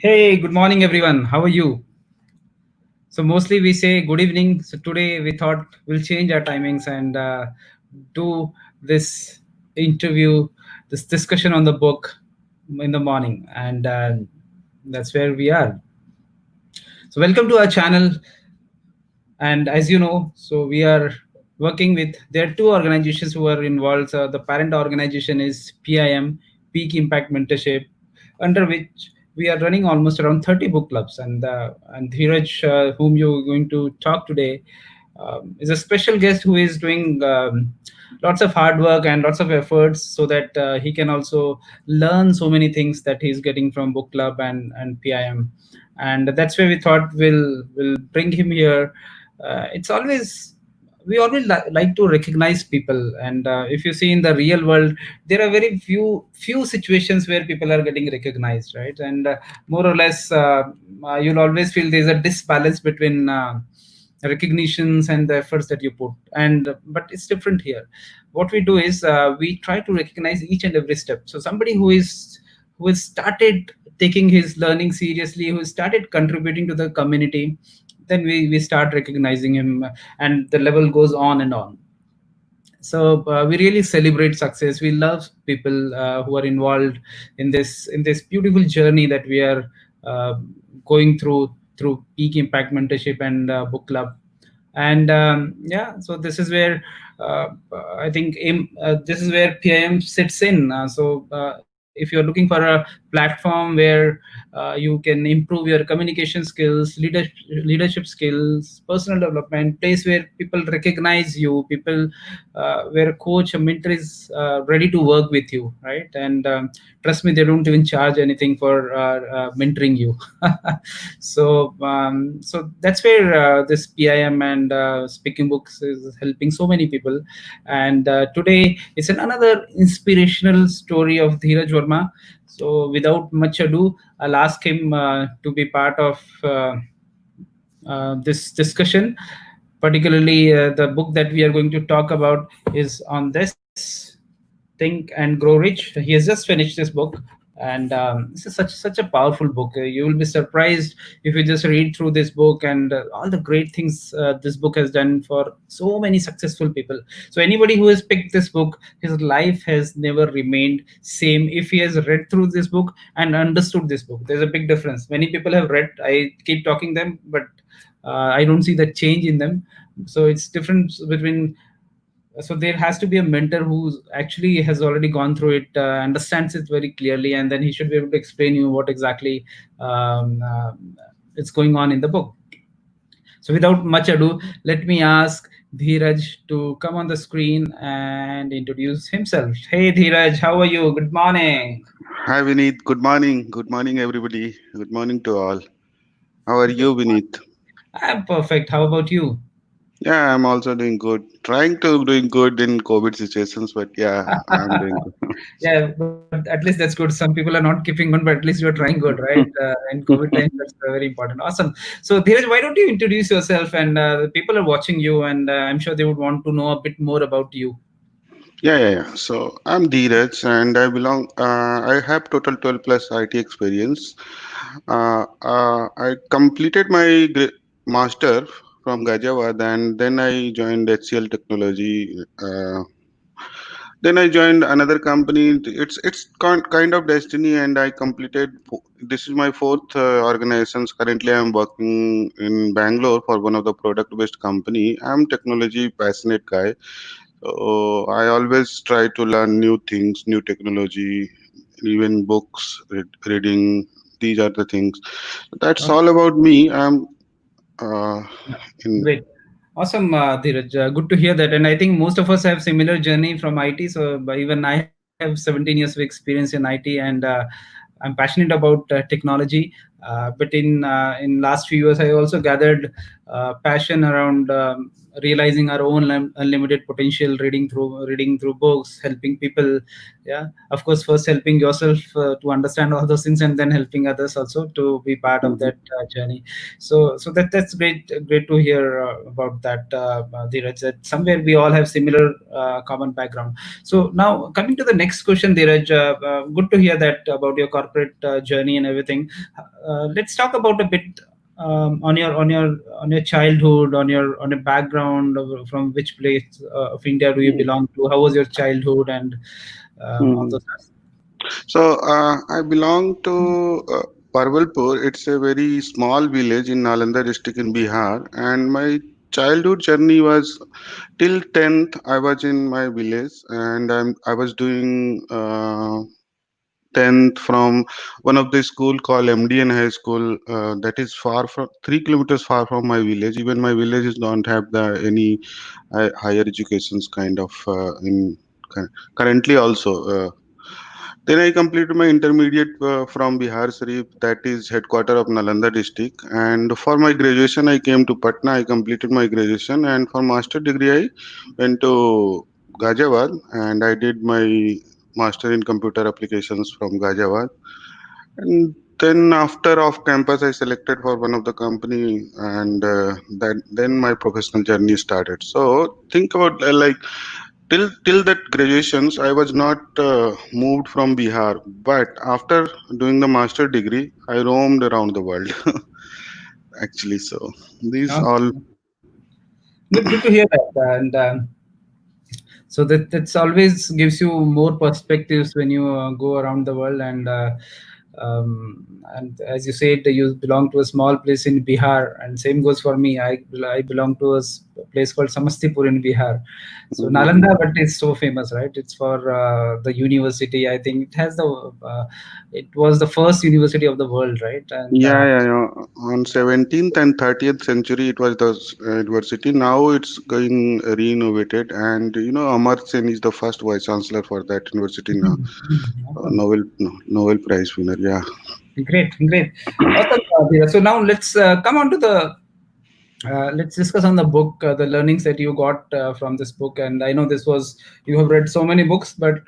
Hey, good morning, everyone. How are you? So, mostly we say good evening. So, today we thought we'll change our timings and do this interview, this discussion on the book in the morning. And that's where we are. So, welcome to our channel. And as you know, so we are working with, there are two organizations who are involved. The parent organization is PIM, Peak Impact Mentorship, under which we are running almost around 30 book clubs. And Dhiraj, whom you're going to talk today, is a special guest who is doing lots of hard work and lots of efforts so that he can also learn so many things that he's getting from book club and PIM. And that's where we thought we'll bring him here. It's always, we always like to recognize people, and if you see in the real world, there are very few situations where people are getting recognized, right? And more or less, you'll always feel there's a disbalance between recognitions and the efforts that you put. And but it's different here. What we do is, we try to recognize each and every step. So somebody who has started taking his learning seriously, who started contributing to the community, then we start recognizing him, and the level goes on and on. So we really celebrate success. We love people who are involved in this beautiful journey that we are uh, going through Peak Impact Mentorship and book club. And yeah, so this is where I think this is where PIM sits in. If you're looking for a platform where you can improve your communication skills, leadership skills, personal development, place where people recognize you, people where a coach, a mentor is ready to work with you, right? And trust me, they don't even charge anything for mentoring you. So that's where this PIM and speaking books is helping so many people. And today it's another inspirational story of Dhiraj Verma. So without much ado, I'll ask him to be part of this discussion. Particularly, the book that we are going to talk about is on this, Think and Grow Rich. He has just finished this book, and this is such a powerful book. You will be surprised if you just read through this book and all the great things this book has done for so many successful people. So anybody who has picked this book, his life has never remained same if he has read through this book and understood this book. There's a big difference. Many people have read. I keep talking them, but I don't see that change in them. So it's different between, so there has to be a mentor who actually has already gone through it, understands it very clearly, and then he should be able to explain you what exactly um, uh, is going on in the book. So without much ado, let me ask Dhiraj to come on the screen and introduce himself. Hey Dhiraj, how are you? Good morning. Hi Vineet, good morning. Good morning, everybody. Good morning to all. How are you, Vineet? I'm perfect. How about you? Yeah, I'm also doing good. Trying to doing good in COVID situations, but yeah, I'm doing good. Yeah, but at least that's good. Some people are not keeping on, but at least you're trying good, right? In COVID times, that's very important. Awesome. So, Dheeraj, why don't you introduce yourself? And the people are watching you, and I'm sure they would want to know a bit more about you. Yeah. So I'm Dhiraj, and I belong. I have total 12 plus IT experience. I completed my master from Ghaziabad, and then I joined HCL Technology. Then I joined another company. It's kind of destiny, and I completed. This is my fourth organization. Currently, I'm working in Bangalore for one of the product-based company. I'm technology passionate guy, so I always try to learn new things, new technology, even books, reading. These are the things. That's Okay, all about me. I'm uh, in. great. Awesome, Dheeraj. Good to hear that. And I think most of us have similar journey from IT. So even I have 17 years of experience in IT, and I'm passionate about technology. But in last few years, I also gathered passion around realizing our own unlimited potential, reading through books, helping people. Yeah, of course, first helping yourself to understand all those things, and then helping others also to be part of Mhm. that journey. So that's great to hear about that, Dheeraj, that somewhere we all have similar common background. So now coming to the next question, Dheeraj, good to hear that about your corporate journey and everything. Let's talk about a bit on your childhood, on your background, from which place of India do you Mhm. belong to? How was your childhood and all Mhm. those? So I belong to Parvalpur. It's a very small village in Nalanda district in Bihar, and my childhood journey was till 10th. I was in my village, and I was doing 10th from one of the school called MDN High School. That is far from 3 kilometers far from my village. Even my villages don't have the any higher educations kind of currently also. Then I completed my intermediate from Bihar Sharif, that is headquarter of Nalanda district. And for my graduation, I came to Patna. I completed my graduation, and for master degree, I went to Ghaziabad, and I did my master in computer applications from Ghaziabad. And then after off campus, I selected for one of the company, and that then my professional journey started. So think about like till that graduations I was not moved from Bihar, but after doing the master degree I roamed around the world actually. So these Uh, all. good to hear that. And so that's always gives you more perspectives when you go around the world. And as you said, you belong to a small place in Bihar, and same goes for me. I belong to a place called Samastipur in Bihar. So Mhm. Nalanda, but it's so famous, right? It's for the university. I think it was the first university of the world, right? And Yeah, yeah, yeah. On 17th and 30th century it was the university. Now it's going renovated, and Amar Sen is the first vice chancellor for that university now. awesome. Nobel Prize winner. Yeah. Great. Awesome. Dheeraj. So now come on to the let's discuss on the book, the learnings that you got from this book. And I know you have read so many books, but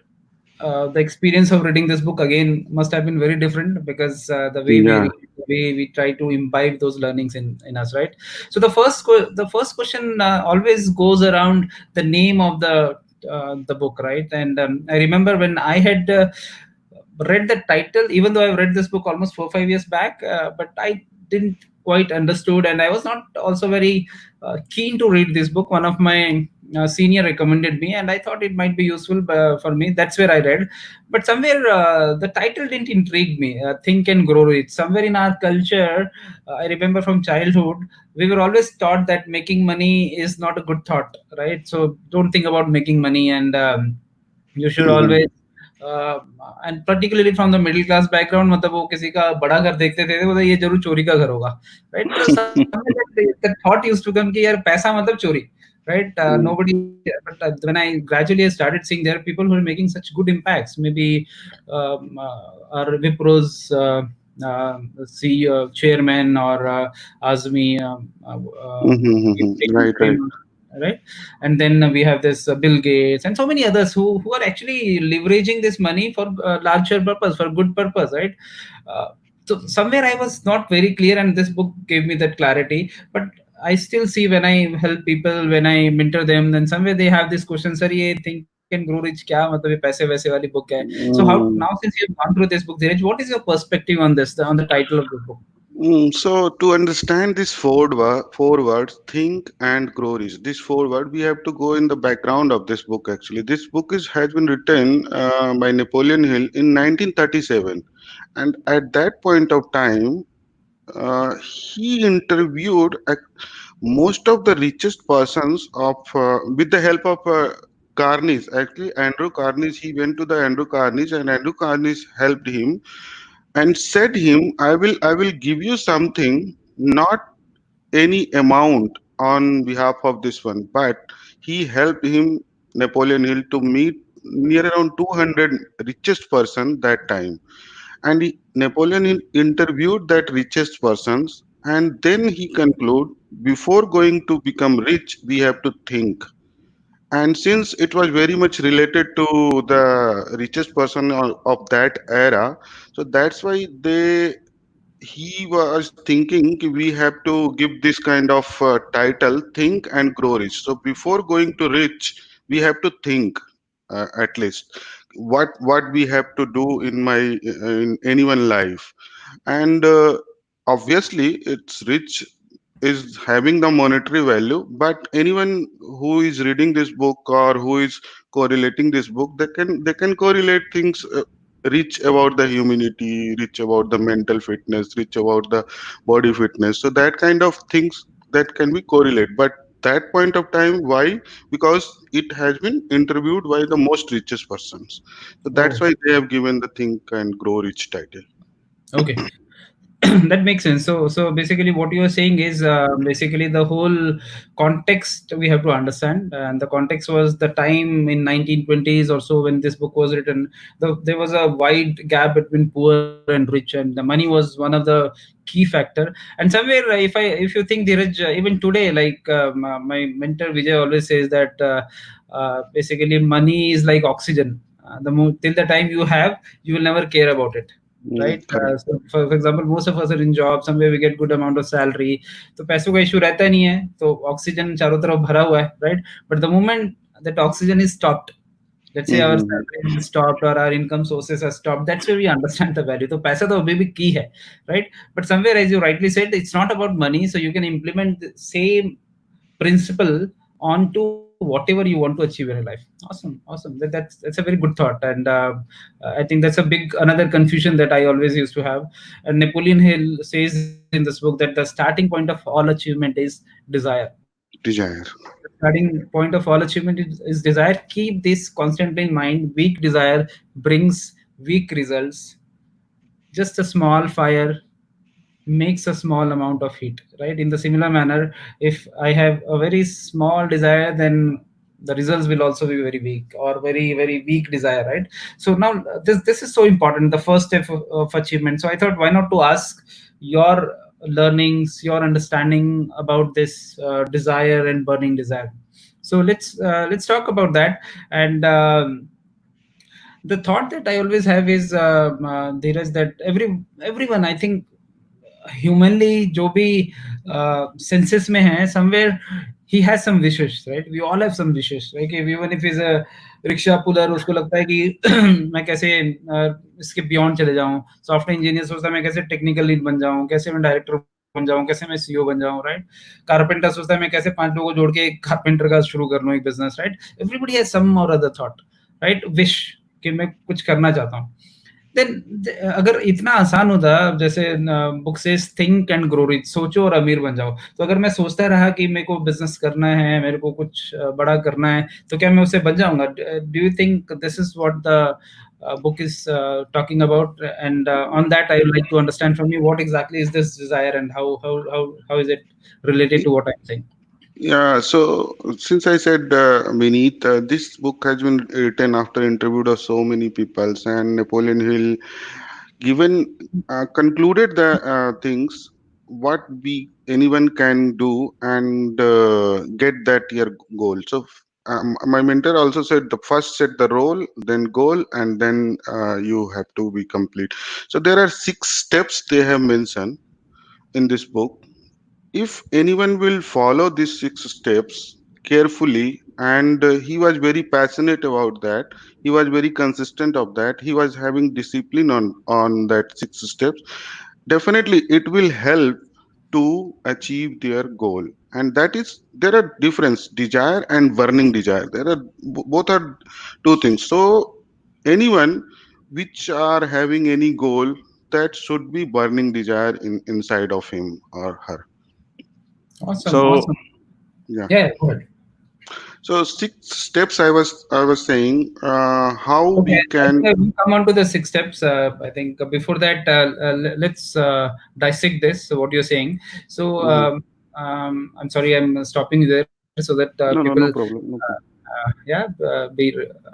the experience of reading this book again must have been very different, because the way we Yeah. read, the way we try to imbibe those learnings in us, right? So the first question always goes around the name of the book, right? And I remember when I had read the title, even though I've read this book almost 4 5 years back, but I didn't quite understood, and I was not also very keen to read this book. One of my senior recommended me, and I thought it might be useful for me. That's where I read, but somewhere the title didn't intrigue me. Think and Grow Rich. Somewhere in our culture, I remember from childhood, we were always taught that making money is not a good thought, right? So don't think about making money, and you should Mhm. always and particularly from the middle class background, मतलब वो किसी का बड़ा घर देखते थे तो ये जरूर चोरी का घर होगा, राइट? तो somewhere thought used to come कि यार पैसा मतलब चोरी, right? Nobody, but when I gradually started seeing there are people who are making such good impacts, maybe our Wipro's CEO chairman, or Azmi, Mhm. taking Right, right. fame, right? And then we have this Bill Gates and so many others who are actually leveraging this money for larger purpose, for good purpose, right? uh, so somewhere I was not very clear, and this book gave me that clarity. But I still see when I help people, when I mentor them, then somewhere they have this question, sir, ye Think and Grow Rich kya, matlab ye paise waise wali book hai? So how now, Mm. since you've gone through this book, Dhiraj, what is your perspective on this, on the title of this book? So to understand this four words, think and grow rich. This four word we have to go in the background of this book. Actually, this book has been written by Napoleon Hill in 1937, and at that point of time, he interviewed most of the richest persons of with the help of Carnegie. Actually, Andrew Carnegie. He went to the Andrew Carnegie, and Andrew Carnegie helped him and said him, I will give you something, not any amount on behalf of this one, but he helped him, Napoleon Hill, to meet near around 200 richest person that time. And Napoleon Hill interviewed that richest persons, And then he conclude, before going to become rich, we have to think. And since it was very much related to the richest person of that era, so that's why he was thinking कि we have to give this kind of title, think and grow rich. So before going to rich, we have to think, at least what we have to do in my in anyone life. And obviously it's rich is having the monetary value, but anyone who is reading this book or who is correlating this book, they can correlate things, rich about the humanity, rich about the mental fitness, rich about the body fitness. So that kind of things that can be correlate. But that point of time, why? Because it has been interviewed by the most richest persons. So that's Oh, why they have given the think and grow rich title. okay. That makes sense. So basically what you are saying is, basically the whole context we have to understand, and the context was the time in 1920s or so when this book was written. There was a wide gap between poor and rich, and the money was one of the key factor. And somewhere, if you think, Dheeraj, even today, like, my mentor Vijay always says that, basically money is like oxygen. Till the time you have, you will never care about it, Mm, right? correct. So for example, most of us are in job somewhere, we get good amount of salary, तो पैसों का issue रहता नहीं है, तो oxygen चारों तरफ भरा हुआ है, right? But the moment that oxygen is stopped, let's say our Mm-hmm. salary is stopped or our income sources are stopped, that's where we understand the value. तो पैसा तो अभी भी key है, right? But somewhere, as you rightly said, it's not about money, so you can implement the same principle onto whatever you want to achieve in your life. Awesome. That's a very good thought. And I think that's a big another confusion that I always used to have. And Napoleon Hill says in this book that the starting point of all achievement is desire. Desire. The starting point of all achievement is desire. Keep this constantly in mind. Weak desire brings weak results. Just a small fire makes a small amount of heat, right? In the similar manner, if I have a very small desire, then the results will also be very weak, or very weak desire, right? So now, this is so important, the first step of achievement. So I thought, why not to ask your learnings, your understanding about this desire and burning desire. So let's talk about that. And the thought that I always have is, Dheeraj, that everyone, I think, humanly, जो भी senses में है, somewhere he has some wishes, right? We all have some wishes, like even if he's a rickshaw puller, उसको लगता है कि मैं कैसे इसके beyond चले जाऊं. सॉफ्टवेयर इंजीनियर सोचता है मैं कैसे टेक्निकल लीड बन जाऊं, कैसे मैं डायरेक्टर बन जाऊं, कैसे मैं सीईओ बन जाऊं, राइट? कारपेंटर सोचता है मैं कैसे 5 लोगों को जोड़ के एक कारपेंटर का शुरू कर लूं, एक business, right? Everybody has some or other thought, right? Wish कि मैं कुछ करना चाहता हूं. देन अगर इतना आसान होता, जैसे बुक से थिंक एंड ग्रो रिच, सोचो और अमीर बन जाओ, तो अगर मैं सोचता रहा कि मेरे को बिजनेस करना है, मेरे को कुछ बड़ा करना है, तो क्या मैं उससे बन जाऊंगा? Do you think this is what the book is talking about? And on that, I would like to understand from you, what exactly is this desire, and how is it related to what I'm saying? Yeah, so since I said, Vineet, this book has been written after interviewed of so many peoples, and Napoleon Hill given concluded the things what we anyone can do and get that your goal. So my mentor also said the first set the role, then goal, and then you have to be complete. So there are 6 steps they have mentioned in this book. If anyone will follow these 6 steps carefully, and he was very passionate about that, he was very consistent of that, he was having discipline on that 6 steps, definitely it will help to achieve their goal. And that is, there are difference desire and burning desire, there are both are two things. So anyone which are having any goal, that should be burning desire inside of him or her. So Awesome. yeah. Yeah, go ahead. So 6 steps I was saying, how Okay, we I can. think we'll come on to the 6 steps. I think before that, let's dissect this. So what you're saying. So Mhm. I'm sorry, I'm stopping you there so that No, people no, no problem. No problem. yeah,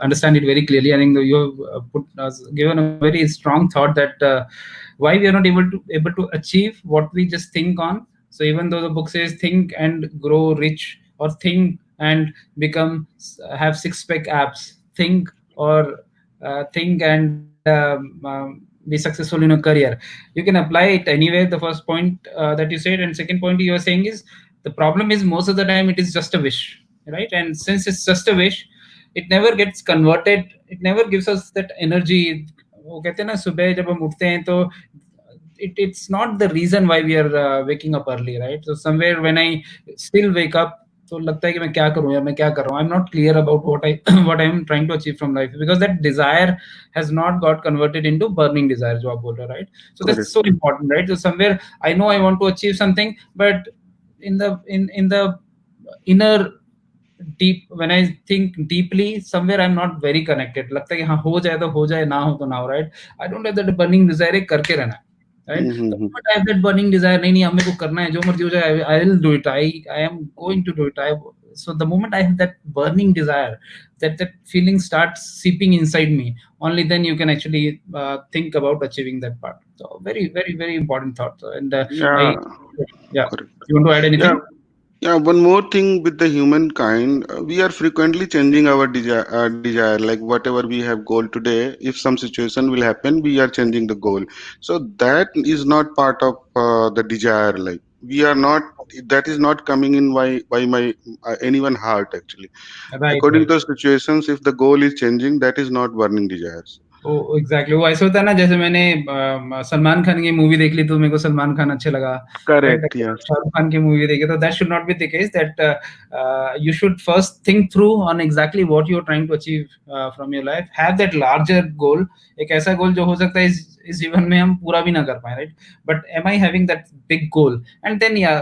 understand it very clearly. I think you have given a very strong thought that why we are not able to achieve what we just think on. So even though the book says think and grow rich, or think and become have six pack abs, think, or think and be successful in a career, you can apply it anywhere. The first point that you said, and second point you are saying is, the problem is most of the time it is just a wish, right? And since it's just a wish, it never gets converted, it never gives us that energy. वो कहते हैं ना, सुबह जब हम उठते हैं तो it's not the reason why we are waking up early, right? So somewhere when I still wake up, तो लगता है कि मैं क्या करूं यार, मैं क्या कर रहा हूं, I'm not clear about what I what I'm trying to achieve from life, because that desire has not got converted into burning desire, जो आप बोल रहे हो, right? So that's Correct. so important, right? So somewhere I know I want to achieve something, but in the inner deep, when I think deeply, somewhere I'm not very connected. लगता है कि हाँ हो जाए तो हो जाए, ना हो तो ना हो, right? I don't have that burning desire, है करके रहना है, right? The Mm-hmm. moment I have that burning desire, नहीं नहीं हमें को करना है, जो मर्जी हो जाए, I will do it, I am going to do it. So the moment I have that burning desire, that feeling starts seeping inside me, only then you can actually think about achieving that part. So very very very important thought. And I Yeah, yeah, correct. you want to add Yeah, anything? yeah. One more thing with the humankind, we are frequently changing our desire. Like whatever we have goal today, if some situation will happen, we are changing the goal. So that is not part of the desire. Like we are not. That is not coming in by my anyone heart actually. Right, According right. to the situations, if the goal is changing, that is not burning desires. Oh exactly, वो ऐसे होता है ना, जैसे मैंने सलमान खान की movie देख ली तो मेरे को सलमान खान अच्छे लगा, right? Correct. Yes. Shahrukh Khan की मूवी देखी, तो that should not be the case, that you should first think through on exactly what you are trying to achieve from your life, have that larger goal, एक ऐसा गोल जो हो सकता है इस जीवन में हम पूरा भी ना कर पाए, right? But am I having that big goal, and then yeah,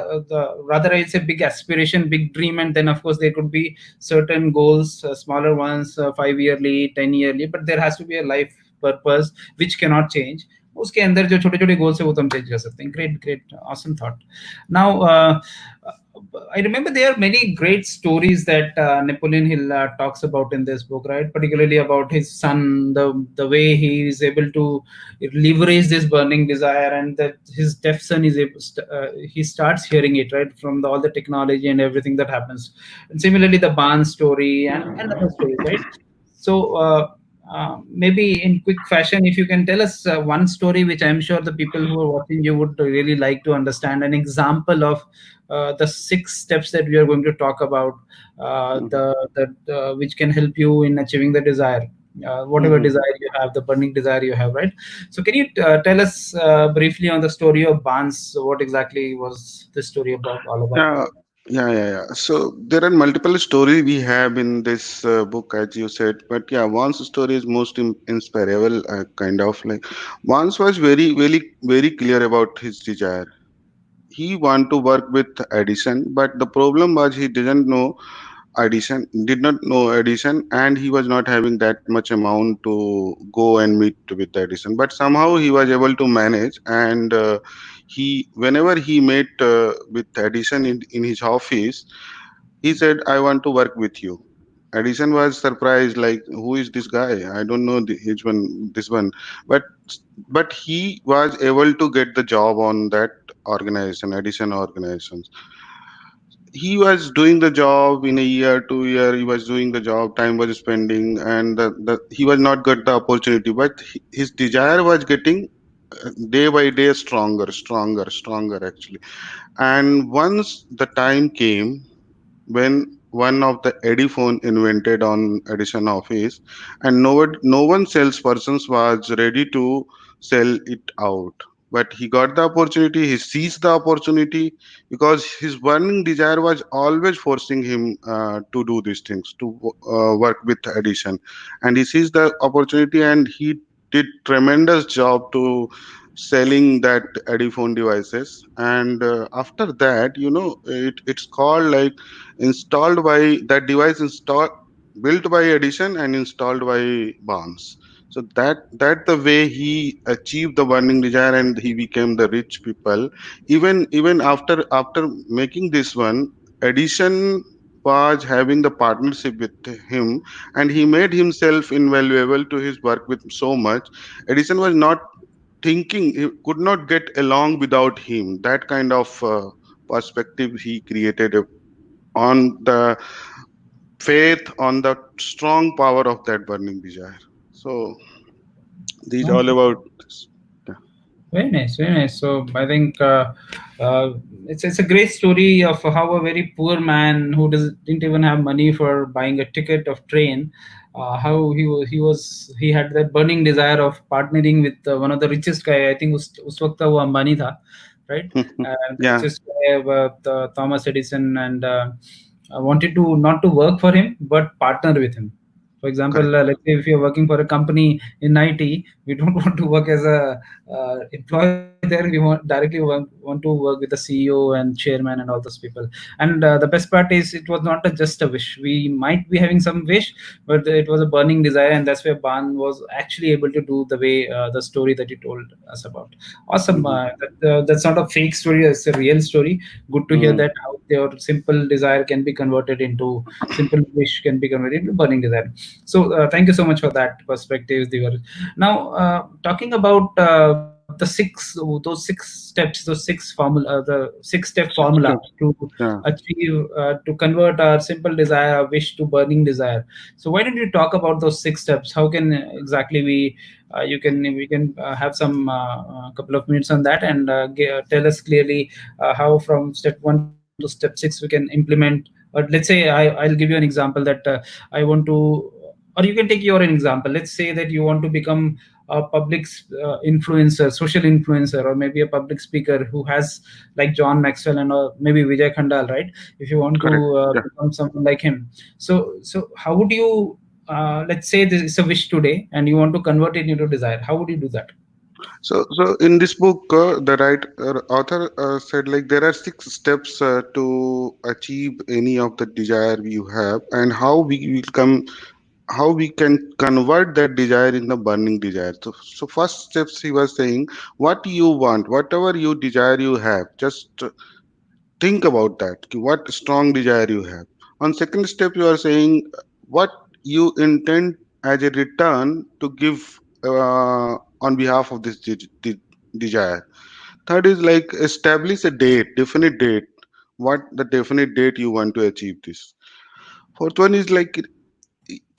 rather it's a big aspiration, big dream, and then of course there could be certain goals, smaller ones, 5 yearly, 10 yearly, but there has to be a life purpose which cannot change. उसके अंदर जो छोटे छोटे goals है वो तो हम change कर सकते हैं. Great great awesome thought. Now I remember there are many great stories that Napoleon Hill talks about in this book, right? Particularly about his son, the way he is able to leverage this burning desire, and that his deaf son is able, he starts hearing it, right, from all the technology and everything that happens. And similarly, the Barnes story and other stories, right? So maybe in quick fashion, if you can tell us one story which I'm sure the people who are watching you would really like to understand, an example of the six steps that we are going to talk about, Mhm. the which can help you in achieving the desire, whatever Mhm. desire you have, the burning desire you have, right? So can you tell us briefly on the story of Barnes? What exactly was this story about, all about? Yeah, yeah. So there are multiple stories we have in this book, as you said. But yeah, one's story is most inspirable, kind of like. Vance was very clear about his desire. He want to work with Edison, but the problem was he did not know Edison, and he was not having that much amount to go and meet with Edison. But somehow he was able to manage, and whenever he met with Edison in his office, he said, "I want to work with you." Edison was surprised, like, "Who is this guy? I don't know which one, this one." But but he was able to get the job on that organization, Edison organization. He was doing the job in a year, 2 year. He was doing the job. Time was spending, and he was not got the opportunity. But his desire was getting day by day stronger actually. And once the time came when one of the Ediphone invented on Edison office, and no one salespersons was ready to sell it out. But he got the opportunity. He seized the opportunity because his burning desire was always forcing him to do these things, to work with Edison, and he seized the opportunity and he did tremendous job to selling that Ediphone devices. And after that, it's called like installed by that device installed built by Edison and installed by Barnes. So that the way he achieved the burning desire and he became the rich people. Even after making this one, Edison was having the partnership with him, and he made himself invaluable to his work with so much. Edison was not thinking, he could not get along without him. That kind of perspective he created on the faith, on the strong power of that burning desire. So these all Okay. about this. Yeah. Very nice, very nice. So I think it's a great story of how a very poor man who didn't even have money for buying a ticket of train, how he had that burning desire of partnering with one of the richest guy. I think उस वक्त वो अंबानी था, right? The Yeah, richest guy, Thomas Edison, and wanted to not to work for him but partner with him. For example, correct. let's say if you're working for a company in IT, we don't want to work as a employee there. We want to work with the CEO and chairman and all those people. And the best part is it was not just a wish. We might be having some wish, but it was a burning desire, and that's where Ban was actually able to do the way the story that you told us about. Awesome. Mhm. That's not a fake story. It's a real story. Good to hear Mm. that how your simple desire can be converted into simple wish can be converted into burning desire. So thank you so much for that perspective, Divar. Now, talking about those six steps, those six formula, the six-step Six formula steps. to Yeah. achieve, to convert our simple desire, our wish to burning desire. So why don't you talk about those six steps? How can exactly we can have some couple of minutes on that and tell us clearly how from step one to step six we can implement. Let's say I'll give you an example that I want to, or you can take your own example. Let's say that you want to become a public influencer, social influencer, or maybe a public speaker who has like John Maxwell and maybe Vijay Khandal, right? If you want Correct. to Yeah. become someone like him, so how would you? Let's say this is a wish today, and you want to convert it into desire. How would you do that? So in this book, the author said like there are six steps to achieve any of the desire you have, and how we can convert that desire in the burning desire. So first steps he was saying, what you want, whatever you desire you have, just think about that. Ki what strong desire you have. On second step, you are saying what you intend as a return to give on behalf of this desire. Third is like establish a date, definite date. What the definite date you want to achieve this. Fourth one is like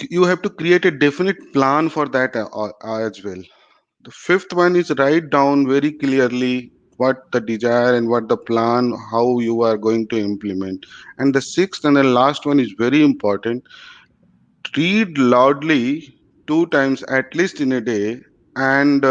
you have to create a definite plan for that as well. The fifth one is write down very clearly what the desire and what the plan, how you are going to implement. And the sixth and the last one is very important. Read loudly two times at least in a day, and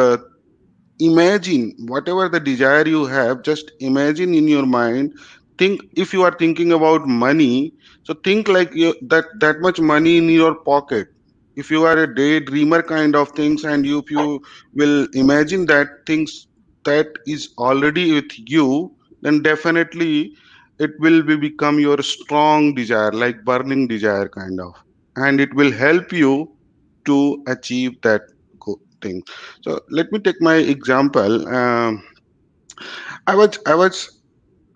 imagine whatever the desire you have, just imagine in your mind. Think, if you are thinking about money, so think like that much money in your pocket. If you are a daydreamer kind of things, and if you will imagine that things that is already with you, then definitely it will become your strong desire, like burning desire kind of, and it will help you to achieve that thing. So let me take my example. I was I was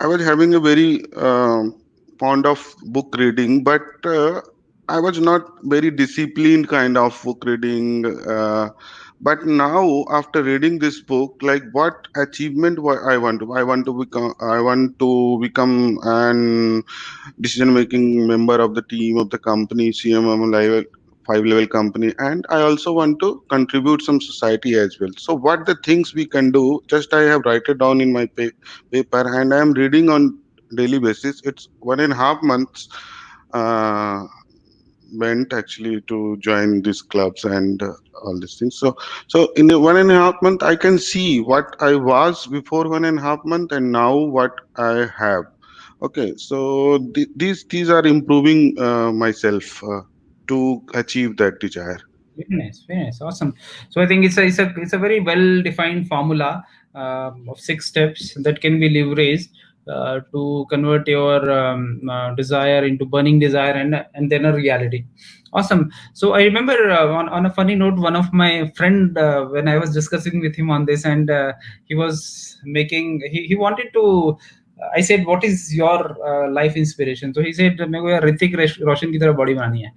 I was having a very fond of book reading, but I was not very disciplined kind of book reading. But now, after reading this book, like what achievement I want to become. I want to become an decision making member of the team of the company, CMM level, 5 level company, and I also want to contribute some society as well. So what the things we can do, just I have write it down in my paper, and I am reading on daily basis. It's 1.5 months uh, went actually to join these clubs and all these things. So in a 1.5 month I can see what I was before 1.5 month and now what I have. Okay, so these are improving myself to achieve that desire. Very nice, awesome. So I think it's a very well defined formula of six steps that can be leveraged to convert your desire into burning desire and then a reality. Awesome. So I remember on a funny note, one of my friend when I was discussing with him on this, and he was making he wanted to I said, what is your life inspiration? So he said, मेरे को यार ऋतिक रोशन की तरह body बनानी है.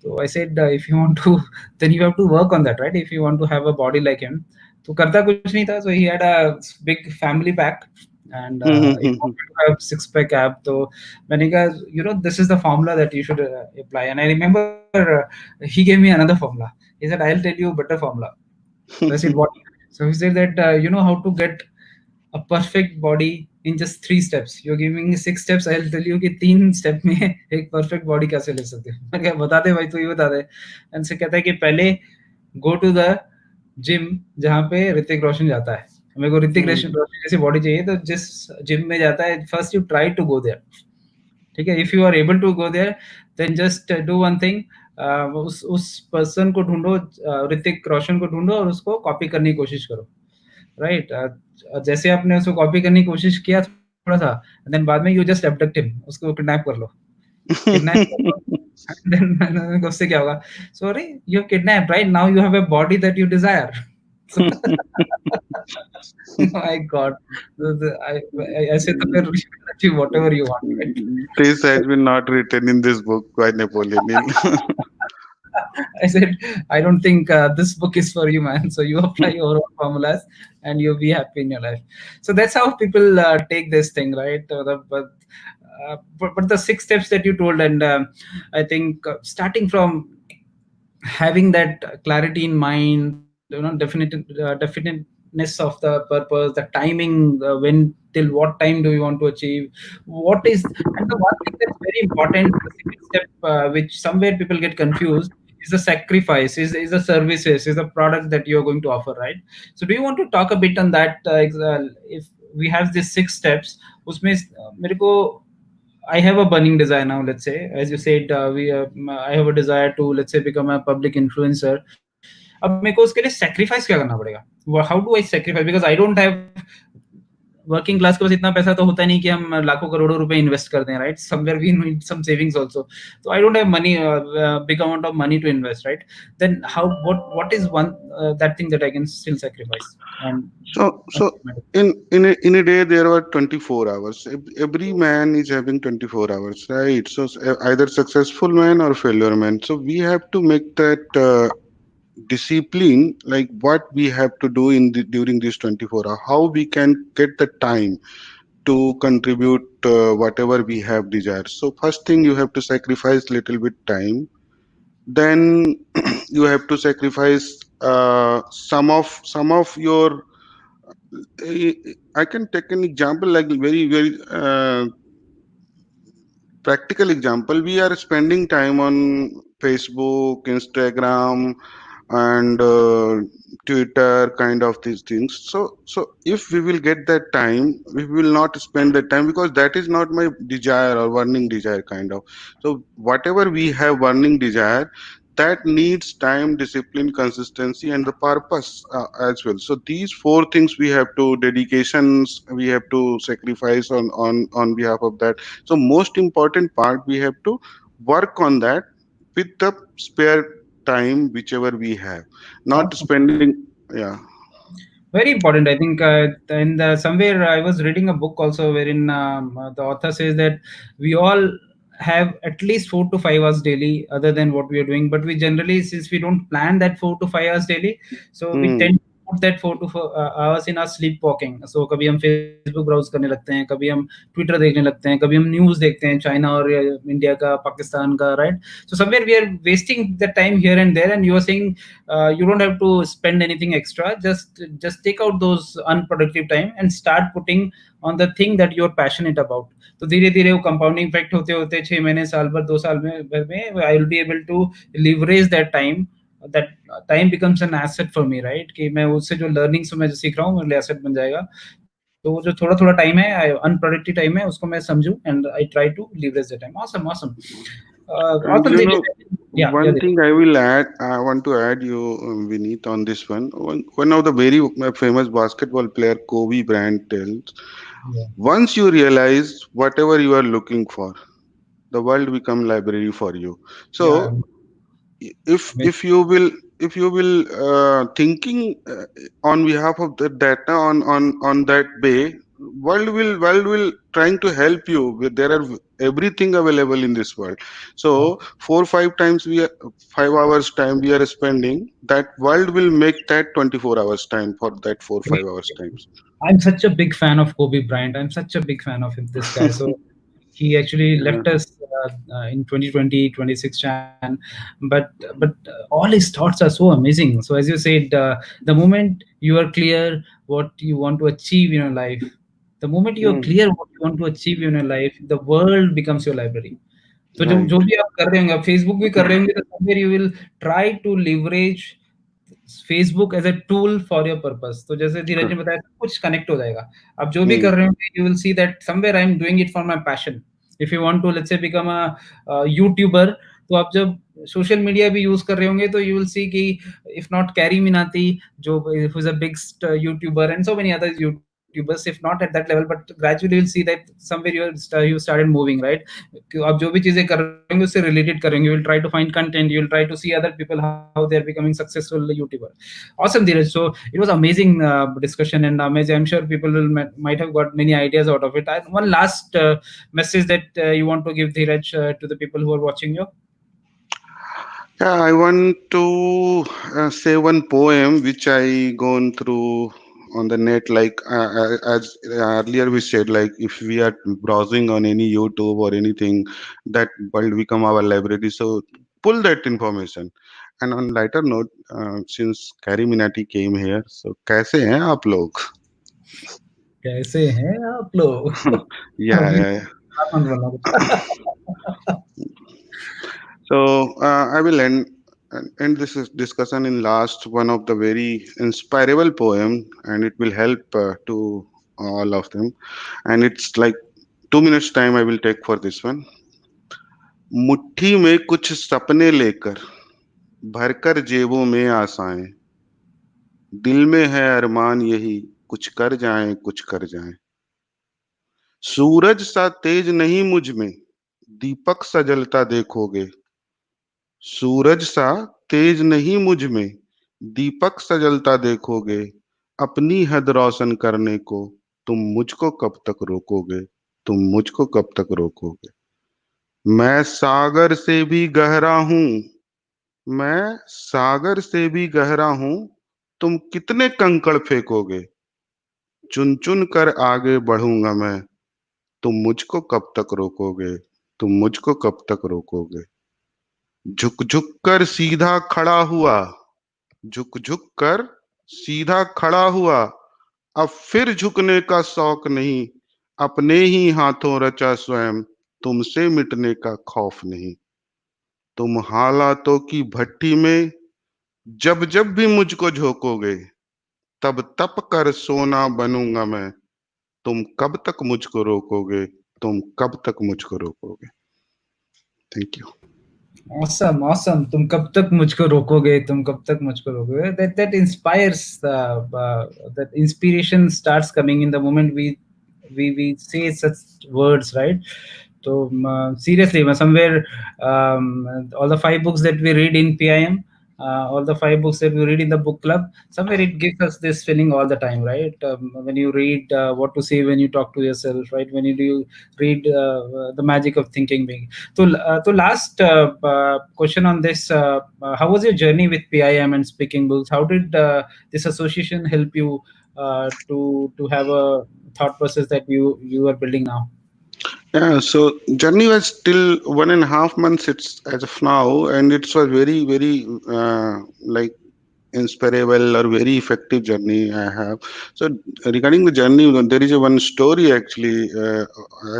So I said, if you want to, then you have to work on that, right? If you want to have a body like him. तो करता कुछ नहीं था. So he had a big family pack, and he wanted to have six pack ab. तो मैंने कहा, this is the formula that you should apply. And I remember he gave me another formula. He said, I'll tell you a better formula. So I said, what? So he said that, you know how to get a perfect body in just three steps. You're giving me six steps. I'll tell you कि तीन step में एक perfect body कैसे ले सकते हो. मैंने कहा बता दे भाई, तू ही बता दे. And से कहता है कि पहले go to the gym जहाँ पे ऋतिक रोशन जाता है. मेरे को ऋतिक रोशन जैसी बॉडी चाहिए, तो जिस जिम में जाता है, first you try to go there. ठीक है, if you are able to go there, then just do one thing. उस पर्सन को ढूंढो, ऋतिक रोशन को ढूंढो और उसको कॉपी करने की कोशिश करो. राइट. जैसे आपने उसको कॉपी करने की कोशिश किया थोड़ा सा, देन बाद में यू जस्ट एब्डक्ट हिम, उसको किडनैप कर लो. किडनैप कर लो. देन उससे क्या होगा? सो अरे, you have kidnapped, right? Now you have a body that you desire. My God. ऐसे तो फिर achieve whatever you want, right? This has been not written in this book by Napoleon Hill. I said, I don't think this book is for you, man. So you apply your own formulas and you'll be happy in your life. So that's how people take this thing, right? But the six steps that you told, and I think starting from having that clarity in mind, definiteness of the purpose, the timing, when till what time do you want to achieve, what is, and the one thing that's very important, the second step, which somewhere people get confused, is the sacrifice, is the services, is the product that you're going to offer, right? So do you want to talk a bit on that? If we have these six steps, उसमें मेरे को, I have a burning desire now. Let's say, as you said, I have a desire to, let's say, become a public influencer. अब मेरे को उसके लिए sacrifice क्या करना पड़ेगा? How do I sacrifice? Because I don't have, working class के पास इतना पैसा तो होता नहीं कि हम लाखों करोड़ों रुपए इन्वेस्ट कर दें, right? Somewhere we need some savings also. तो I don't have money, big amount of money to invest, right? Then how, what is one that thing that I can still sacrifice and So in a day there are 24 hours. Every man is having 24 hours, right? So either successful man or failure man. So we have to make that discipline, like what we have to do during these 24 hours. How we can get the time to contribute whatever we have desired. So first thing, you have to sacrifice little bit time. Then you have to sacrifice some of your. I can take an example, like very very practical example. We are spending time on Facebook, Instagram, and Twitter, kind of these things. So if we will get that time, we will not spend that time, because that is not my desire or burning desire, kind of. So whatever we have burning desire, that needs time, discipline, consistency, and the purpose as well. So these four things we have to dedications, we have to sacrifice on behalf of that. So most important part, we have to work on that with the spare time whichever we have, not awesome. spending. Yeah. Very important, I think. And somewhere I was reading a book also, wherein the author says that we all have at least 4 to 5 hours daily other than what we are doing, but we generally, since we don't plan that 4 to 5 hours daily, so we Hmm. tend to put that 4 to 4 hours in our sleepwalking. So कभी हम Facebook browse करने लगते हैं, कभी हम Twitter देखने लगते हैं, कभी हम न्यूज देखते हैं, चाइना और इंडिया का, पाकिस्तान का, right? So somewhere we are wasting the time here and there, and you are saying you don't have to spend anything extra. Just take out those unproductive time and start putting on the thing that you're passionate about. तो धीरे धीरे वो compounding effect होते होते 6 महीने, साल भर, 2 साल में भर में I will be able to leverage that time. That time becomes an asset for me, right? कि मैं उससे जो लर्निंग्स मैं जो सीख रहा हूँ, मेरे लिए एसेट बन जाएगा. तो वो जो थोड़ा थोड़ा टाइम है, अनप्रोडक्टिव टाइम है, उसको मैं समझूं and I try to leverage the time. Awesome, awesome, And awesome. या one thing I will add, I want to add you, Vineet, on this one. One of the very famous basketball player, Kobe Bryant, tells, या once you realize whatever you are looking for, the world become library for you. या So if you will thinking on behalf of the data on that way, world will trying to help you with, there are everything available in this world. So 4 5 times 5 hours time we are spending, that world will make that 24 hours time for that 4 5 hours times. I'm such a big fan of Kobe Bryant. I'm such a big fan of him, this guy. So he actually Yeah. left us in 2020, 26 Jan. But all his thoughts are so amazing. So as you said, the moment you are clear what you want to achieve in your life, the moment you are Hmm. clear what you want to achieve in your life, the world becomes your library. तो जो जो Right. भी आप कर रहे होंगे, आप Facebook भी कर रहे होंगे, तो somewhere you will try to leverage Facebook as a tool for your purpose. तो जैसे धीरज ने Correct. बताया, सब कुछ कनेक्ट हो जाएगा. आप जो भी Hmm. कर रहे होंगे, you will see that somewhere I am doing it for my passion. If you want to let's say become a YouTuber, तो आप जब सोशल मीडिया भी यूज कर रहे होंगे, तो यू विल सी कि इफ नॉट कैरी मिनाती, जो who is a big YouTuber, and so many other YouTubers, if not at that level, but gradually you'll see that somewhere you started moving, right? कि आप जो भी चीजें कर रहे होंगे उससे रिलेटेड करेंगे. You will try to find content, you will try to see other people how they are becoming successful YouTuber. Awesome, Dheeraj. So it was amazing discussion and amazing. I'm sure people will might have got many ideas out of it. One last message that you want to give, Dheeraj, to the people who are watching you. Yeah, I want to say one poem which I gone through on the net. Like as earlier we said, like if we are browsing on any YouTube or anything, that will become our library. So pull that information. And on lighter note, since Carrie Minati came here, so कैसे हैं आप लोग? कैसे हैं आप लोग? Yeah, अभी yeah, मत बोलना कुछ. so I will end this discussion in last one of the very inspirable poem, and it will help to all of them. And it's like 2 minutes time I will take for this one. मुट्ठी में कुछ सपने लेकर भरकर जेबों में आशाएं, दिल में है अरमान यही, कुछ कर जाएं कुछ कर जाएं। सूरज सा तेज नहीं मुझ में, दीपक सा जलता देखोगे। सूरज सा तेज नहीं मुझ में, दीपक सा जलता देखोगे। अपनी हद रोशन करने को तुम मुझको कब तक रोकोगे, तुम मुझको कब तक रोकोगे। मैं सागर से भी गहरा हूं, मैं सागर से भी गहरा हूं, तुम कितने कंकड़ फेंकोगे। चुन चुन कर आगे बढ़ूंगा मैं, तुम मुझको कब तक रोकोगे, तुम मुझको कब तक रोकोगे। झुक झुक कर सीधा खड़ा हुआ, झुक झुक कर सीधा खड़ा हुआ, अब फिर झुकने का शौक नहीं। अपने ही हाथों रचा स्वयं, तुमसे मिटने का खौफ नहीं। तुम हालातों की भट्टी में जब जब भी मुझको झोंकोगे, तब तप कर सोना बनूंगा मैं। तुम कब तक मुझको रोकोगे, तुम कब तक मुझको रोकोगे। Thank you. Awesome, awesome. तुम कब तक मुझको रोकोगे, तुम कब तक मुझको रोकोगे. That inspires. That inspiration starts coming in the moment we say such words, right? So seriously, somewhere all the 5 books that we read in PIM, all the 5 books that we read in the book club, somewhere it gives us this feeling all the time, right? When you read what to say when you talk to yourself, right? When you do read the magic of thinking big. So last question on this: how was your journey with PIM and speaking books? How did this association help you to have a thought process that you are building now? Yeah, so journey was still 1.5 months. It's as of now, and it was very, very like inspirable or very effective journey I have. So regarding the journey, there is a one story actually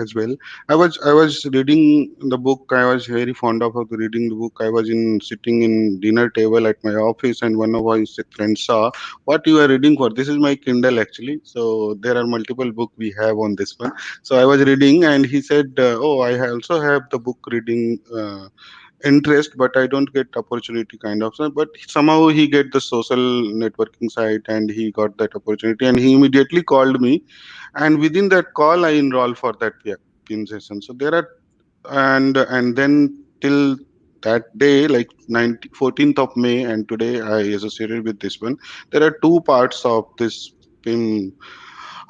as well. I was reading the book. I was very fond of reading the book. I was in sitting in dinner table at my office, and one of my friends saw what you are reading for. This is my Kindle actually. So there are multiple book we have on this one. So I was reading, and he said, "Oh, also have the book reading." Interest, but I don't get opportunity kind of. So but somehow he get the social networking site and he got that opportunity and he immediately called me, and within that call I enrolled for that PIM session. So there are, and then till that day, like 14th of May, and today I associated with this one. There are two parts of this PIM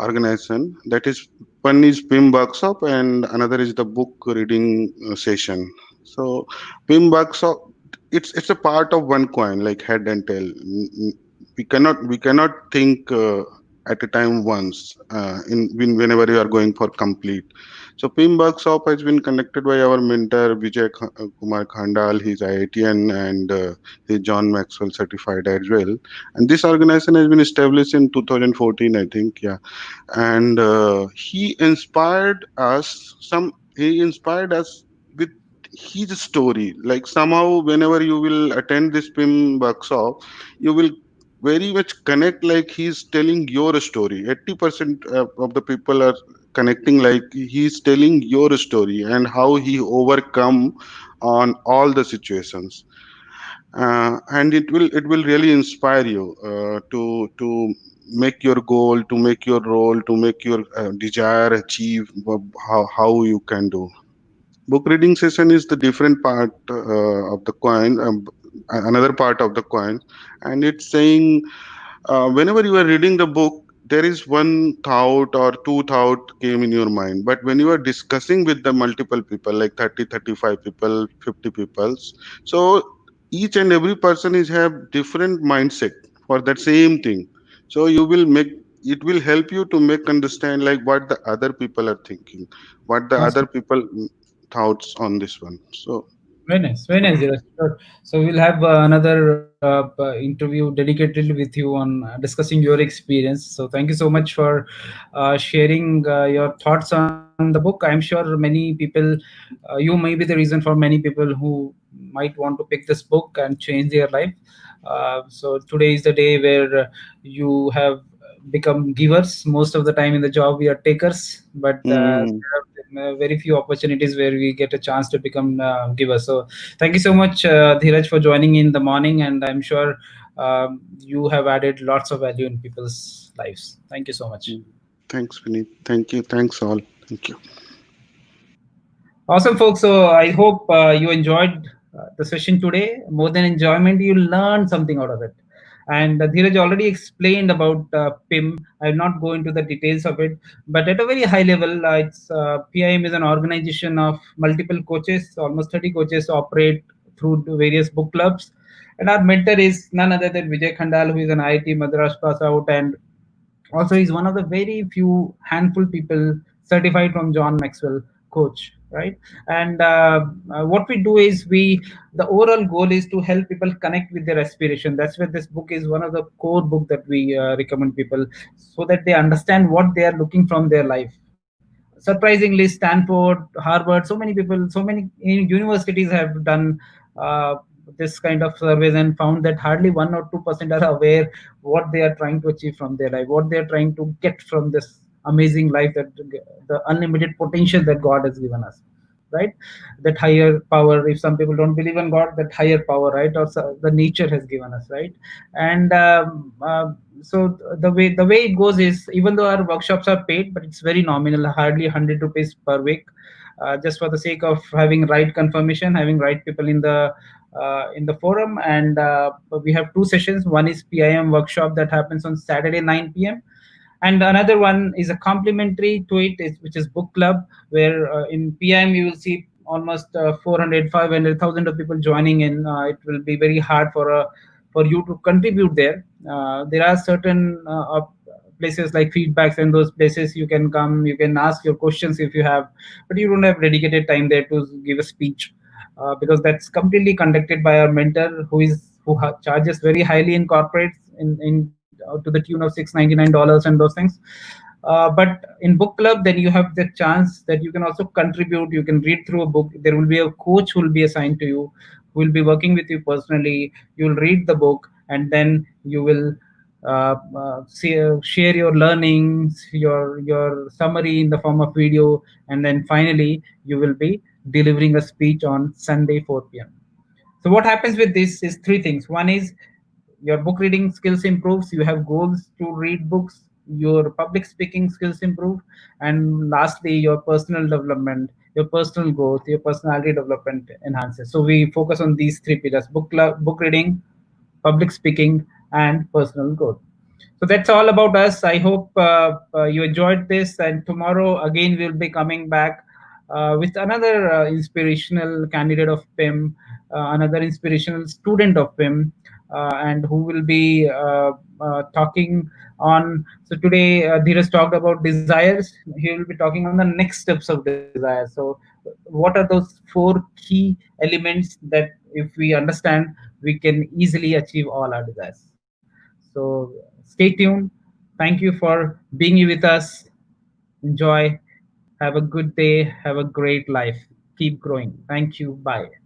organization. That is, one is PIM workshop and another is the book reading session. So PIM workshop, it's a part of one coin, like head and tail. We cannot think at a time once whenever you are going for complete. So PIM workshop has been conducted by our mentor Vijay Kumar Khandal. He's IITN and he's John Maxwell certified as well. And this organization has been established in 2014, I think. Yeah, and he inspired us with his story. Like somehow whenever you will attend this PIM workshop, you will very much connect, like he's telling your story. 80% of the people are connecting, like he's telling your story and how he overcome on all the situations. And it will really inspire you to make your goal, to make your role, to make your desire achieve, how you can do. Book reading session is the different part of the coin, another part of the coin. And it's saying, whenever you are reading the book, there is one thought or two thought came in your mind, but when you are discussing with the multiple people, like 30, 35 people, 50 peoples, so each and every person is have different mindset for that same thing. So you will make, it will help you to make understand like what the other people are thinking, what the other Awesome. people thoughts on this one. So Very nice, Dhiraj. Sure. So we'll have another interview dedicated with you on discussing your experience. So thank you so much for sharing your thoughts on the book. I'm sure many people, you may be the reason for many people who might want to pick this book and change their life. So today is the day where you have become givers. Most of the time in the job we are takers, but mm, there are very few opportunities where we get a chance to become givers. So thank you so much, Dhiraj, for joining in the morning, and I'm sure you have added lots of value in people's lives. Thank you so much. mm. Thanks, Vinny. Thank you. Thanks all. Thank you. Awesome, folks. So I hope you enjoyed the session today. More than enjoyment, you learned something out of it. And Dheeraj already explained about PIM. I'll not go into the details of it, but at a very high level, it's PIM is an organization of multiple coaches. Almost 30 coaches operate through the various book clubs. And our mentor is none other than Vijay Khandal, who is an IIT Madras pass out, and also he's one of the very few handful people certified from John Maxwell coach, right? And what we do is we the overall goal is to help people connect with their aspiration. That's where this book is one of the core book that we recommend people, so that they understand what they are looking from their life. Surprisingly, Stanford, Harvard, so many people, so many universities have done uh, this kind of surveys and found that hardly 1 or 2% are aware what they are trying to achieve from their life, what they are trying to get from this amazing life, that the unlimited potential that God has given us, right? That higher power, if some people don't believe in God, that higher power, right? Or the nature has given us, right? And so the way it goes is, even though our workshops are paid, but it's very nominal, hardly 100 rupees per week, just for the sake of having right confirmation, having right people in the forum. And we have two sessions. One is PIM workshop that happens on Saturday 9 p.m., and another one is a complementary to it, which is book club, where in PM you will see almost 400 of people joining in. It will be very hard for you to contribute there. There are certain places like feedbacks, and those places you can come, you can ask your questions if you have, but you don't have dedicated time there to give a speech, because that's completely conducted by our mentor, charges very highly in corporates, in to the tune of $699 and those things. But in book club, then you have the chance that you can also contribute. You can read through a book. There will be a coach who will be assigned to you, who will be working with you personally. You will read the book, and then you will share your learnings, your summary in the form of video, and then finally you will be delivering a speech on Sunday 4 p.m. So what happens with this is three things. One is your book reading skills improves. You have goals to read books. Your public speaking skills improve, and lastly, your personal development, your personal growth, your personality development enhances. So we focus on these three pillars: book reading, public speaking, and personal growth. So that's all about us. I hope you enjoyed this, and tomorrow again we'll be coming back with another inspirational candidate of PIM, another inspirational student of PIM, and who will be talking on. So today, Dhiraj talked about desires. He will be talking on the next steps of desire. So, what are those four key elements that, if we understand, we can easily achieve all our desires? So stay tuned. Thank you for being with us. Enjoy. Have a good day. Have a great life. Keep growing. Thank you. Bye.